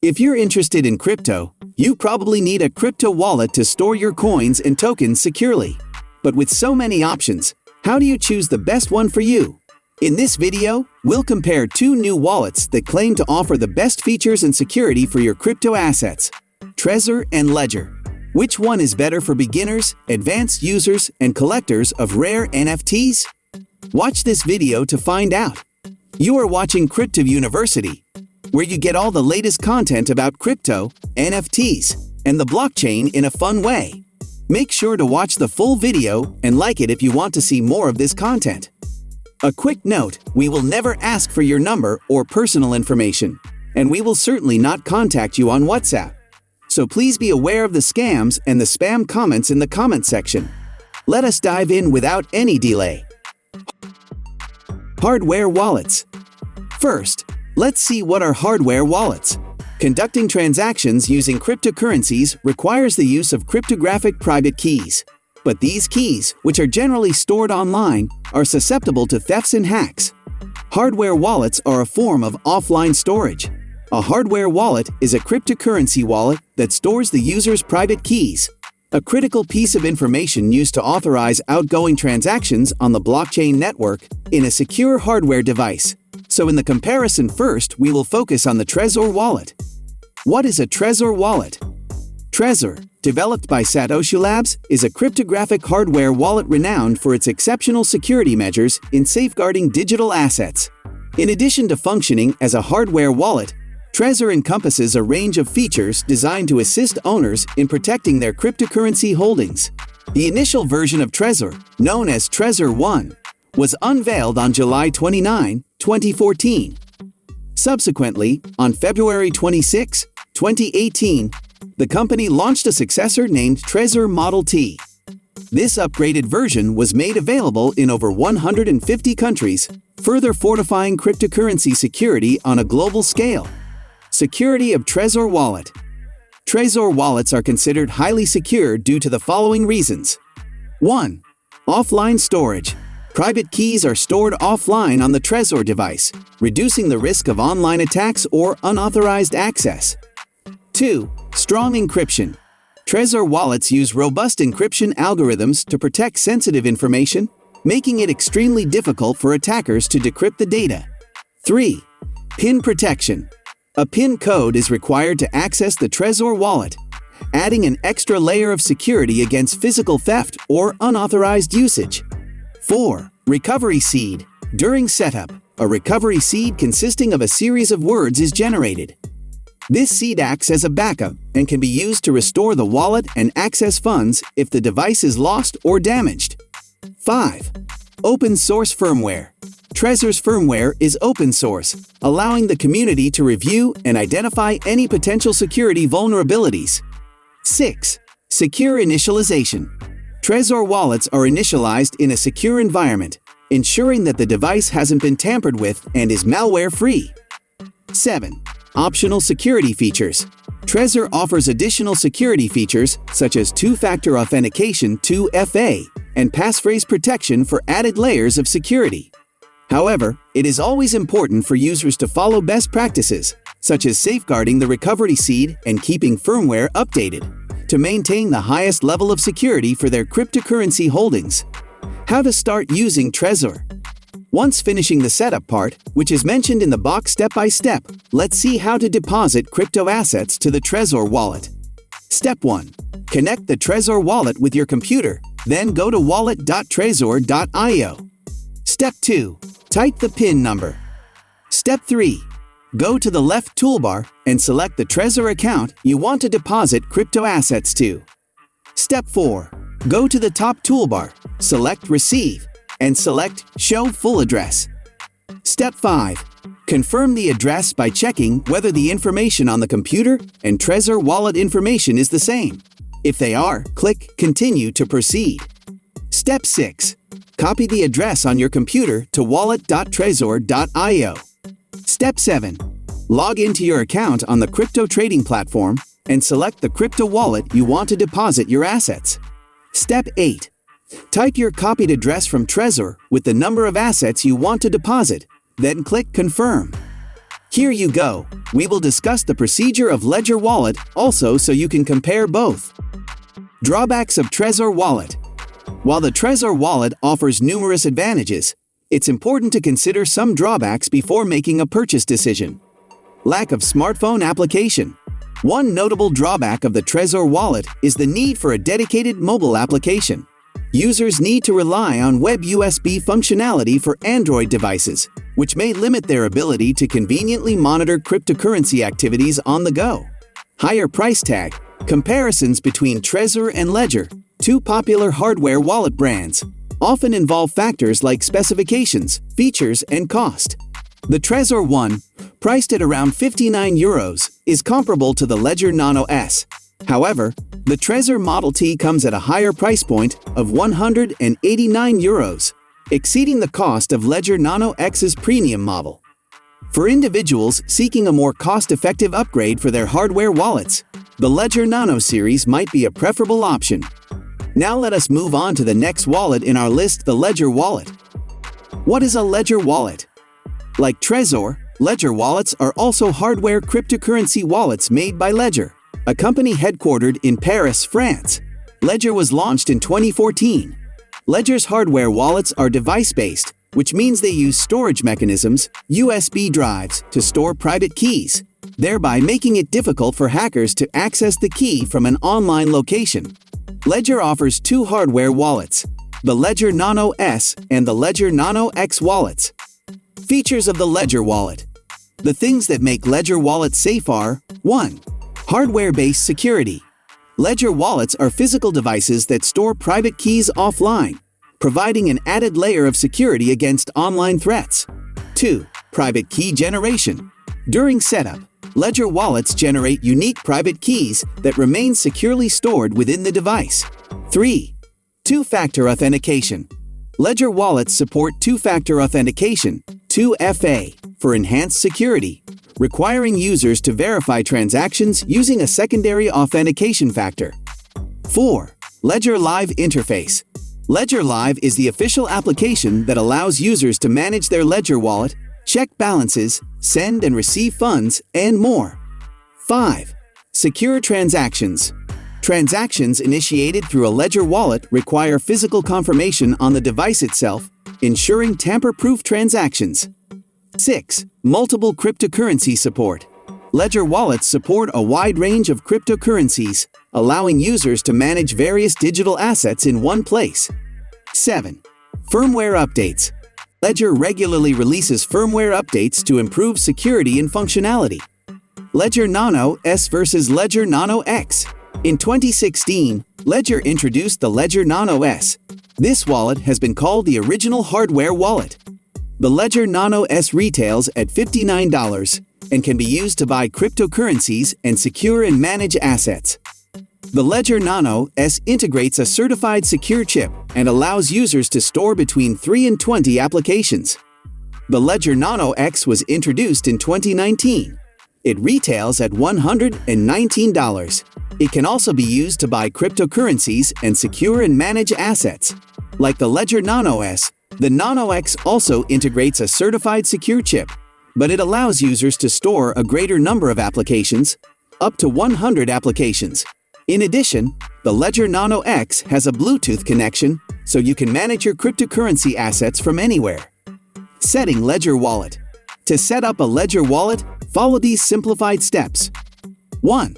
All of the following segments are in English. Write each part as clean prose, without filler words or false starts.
If you're interested in crypto, you probably need a crypto wallet to store your coins and tokens securely. But with so many options, how do you choose the best one for you? In this video, we'll compare two new wallets that claim to offer the best features and security for your crypto assets: Trezor and Ledger. Which one is better for beginners, advanced users, and collectors of rare NFTs? Watch this video to find out. You are watching Crypto University, where you get all the latest content about crypto, NFTs, and the blockchain in a fun way. Make sure to watch the full video and like it if you want to see more of this content. A quick note, we will never ask for your number or personal information, and we will certainly not contact you on WhatsApp. So please be aware of the scams and the spam comments in the comment section. Let us dive in without any delay. Hardware wallets. First, let's see what are hardware wallets. Conducting transactions using cryptocurrencies requires the use of cryptographic private keys. But these keys, which are generally stored online, are susceptible to thefts and hacks. Hardware wallets are a form of offline storage. A hardware wallet is a cryptocurrency wallet that stores the user's private keys, a critical piece of information used to authorize outgoing transactions on the blockchain network in a secure hardware device. So in the comparison first, we will focus on the Trezor wallet. What is a Trezor wallet? Trezor, developed by Satoshi Labs, is a cryptographic hardware wallet renowned for its exceptional security measures in safeguarding digital assets. In addition to functioning as a hardware wallet, Trezor encompasses a range of features designed to assist owners in protecting their cryptocurrency holdings. The initial version of Trezor, known as Trezor 1, was unveiled on July 29, 2014. Subsequently, on February 26, 2018, the company launched a successor named Trezor Model T. This upgraded version was made available in over 150 countries, further fortifying cryptocurrency security on a global scale. Security of Trezor wallet. Trezor wallets are considered highly secure due to the following reasons. 1. Offline storage. Private keys are stored offline on the Trezor device, reducing the risk of online attacks or unauthorized access. 2. Strong encryption. Trezor wallets use robust encryption algorithms to protect sensitive information, making it extremely difficult for attackers to decrypt the data. 3. PIN protection. A PIN code is required to access the Trezor wallet, adding an extra layer of security against physical theft or unauthorized usage. 4. Recovery seed. During setup, a recovery seed consisting of a series of words is generated. This seed acts as a backup and can be used to restore the wallet and access funds if the device is lost or damaged. 5. Open source firmware. Trezor's firmware is open source, allowing the community to review and identify any potential security vulnerabilities. 6. Secure initialization. Trezor wallets are initialized in a secure environment, ensuring that the device hasn't been tampered with and is malware-free. 7. Optional security features. Trezor offers additional security features such as two-factor authentication 2FA and passphrase protection for added layers of security. However, it is always important for users to follow best practices, such as safeguarding the recovery seed and keeping firmware updated, to maintain the highest level of security for their cryptocurrency holdings. How to start using Trezor. Once finishing the setup part, which is mentioned in the box step by step, let's see how to deposit crypto assets to the Trezor wallet. Step 1. Connect the Trezor wallet with your computer, then go to wallet.trezor.io. Step 2. Type the PIN number. Step 3. Go to the left toolbar and select the Trezor account you want to deposit crypto assets to. Step 4. Go to the top toolbar, select Receive, and select Show Full Address. Step 5. Confirm the address by checking whether the information on the computer and Trezor wallet information is the same. If they are, click Continue to proceed. Step 6. Copy the address on your computer to wallet.trezor.io. Step 7. Log into your account on the crypto trading platform and select the crypto wallet you want to deposit your assets. Step 8. Type your copied address from Trezor with the number of assets you want to deposit, then click Confirm. Here you go. We will discuss the procedure of Ledger Wallet also so you can compare both. Drawbacks of Trezor Wallet. While the Trezor Wallet offers numerous advantages, it's important to consider some drawbacks before making a purchase decision. Lack of smartphone application. One notable drawback of the Trezor Wallet is the need for a dedicated mobile application. Users need to rely on Web USB functionality for Android devices, which may limit their ability to conveniently monitor cryptocurrency activities on the go. Higher price tag. Comparisons between Trezor and Ledger, two popular hardware wallet brands, often involve factors like specifications, features, and cost. The Trezor One, priced at around €59, is comparable to the Ledger Nano S. However, the Trezor Model T comes at a higher price point of €189, exceeding the cost of Ledger Nano X's premium model. For individuals seeking a more cost-effective upgrade for their hardware wallets, the Ledger Nano series might be a preferable option. Now let us move on to the next wallet in our list, the Ledger Wallet. What is a Ledger Wallet? Like Trezor, Ledger wallets are also hardware cryptocurrency wallets made by Ledger, a company headquartered in Paris, France. Ledger was launched in 2014. Ledger's hardware wallets are device-based, which means they use storage mechanisms, USB drives, to store private keys, thereby making it difficult for hackers to access the key from an online location. Ledger offers two hardware wallets, the Ledger Nano S and the Ledger Nano X wallets. Features of the Ledger Wallet. The things that make Ledger Wallet safe are: 1. Hardware-based security. Ledger wallets are physical devices that store private keys offline, providing an added layer of security against online threats. 2. Private key generation. During setup, Ledger wallets generate unique private keys that remain securely stored within the device. 3. Two-factor authentication. Ledger wallets support two-factor authentication, 2FA, for enhanced security, requiring users to verify transactions using a secondary authentication factor. 4. Ledger Live interface. Ledger Live is the official application that allows users to manage their Ledger wallet, check balances, send and receive funds, and more. 5. Secure transactions. Transactions initiated through a Ledger wallet require physical confirmation on the device itself, ensuring tamper-proof transactions. 6. Multiple cryptocurrency support. Ledger wallets support a wide range of cryptocurrencies, allowing users to manage various digital assets in one place. 7. Firmware updates. Ledger regularly releases firmware updates to improve security and functionality. Ledger Nano S versus Ledger Nano X. In 2016, Ledger introduced the Ledger Nano S. This wallet has been called the original hardware wallet. The Ledger Nano S retails at $59 and can be used to buy cryptocurrencies and secure and manage assets. The Ledger Nano S integrates a certified secure chip and allows users to store between 3 and 20 applications. The Ledger Nano X was introduced in 2019. It retails at $119. It can also be used to buy cryptocurrencies and secure and manage assets. Like the Ledger Nano S, the Nano X also integrates a certified secure chip, but it allows users to store a greater number of applications, up to 100 applications. In addition, the Ledger Nano X has a Bluetooth connection, so you can manage your cryptocurrency assets from anywhere. Setting Ledger Wallet. To set up a Ledger wallet, follow these simplified steps. 1.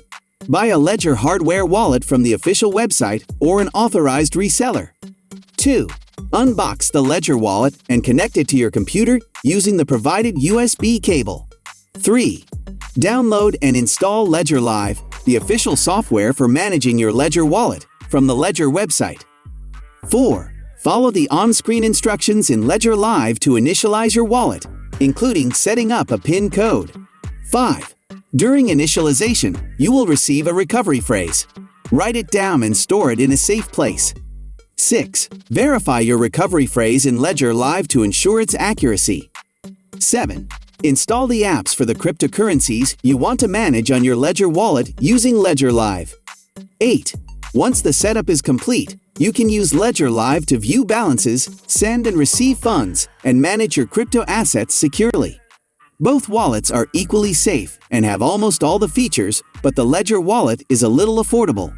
Buy a Ledger hardware wallet from the official website or an authorized reseller. 2. Unbox the Ledger wallet and connect it to your computer using the provided USB cable. 3. Download and install Ledger Live, the official software for managing your Ledger wallet, from the Ledger website. 4. Follow the on-screen instructions in Ledger Live to initialize your wallet, including setting up a PIN code. 5. During initialization, you will receive a recovery phrase. Write it down and store it in a safe place. 6. Verify your recovery phrase in Ledger Live to ensure its accuracy. 7. Install the apps for the cryptocurrencies you want to manage on your Ledger wallet using Ledger Live. 8. Once the setup is complete, you can use Ledger Live to view balances, send and receive funds, and manage your crypto assets securely. Both wallets are equally safe and have almost all the features, but the Ledger wallet is a little affordable.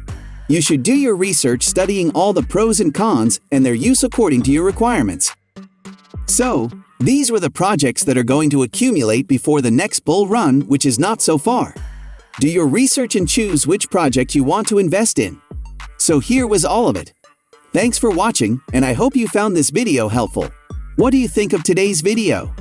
You should do your research studying all the pros and cons and their use according to your requirements. So, these were the projects that are going to accumulate before the next bull run, which is not so far. Do your research and choose which project you want to invest in. So here was all of it. Thanks for watching, and I hope you found this video helpful. What do you think of today's video?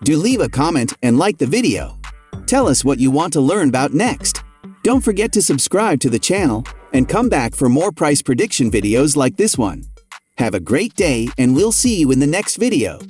Do leave a comment and like the video. Tell us what you want to learn about next. Don't forget to subscribe to the channel and come back for more price prediction videos like this one. Have a great day, and we'll see you in the next video.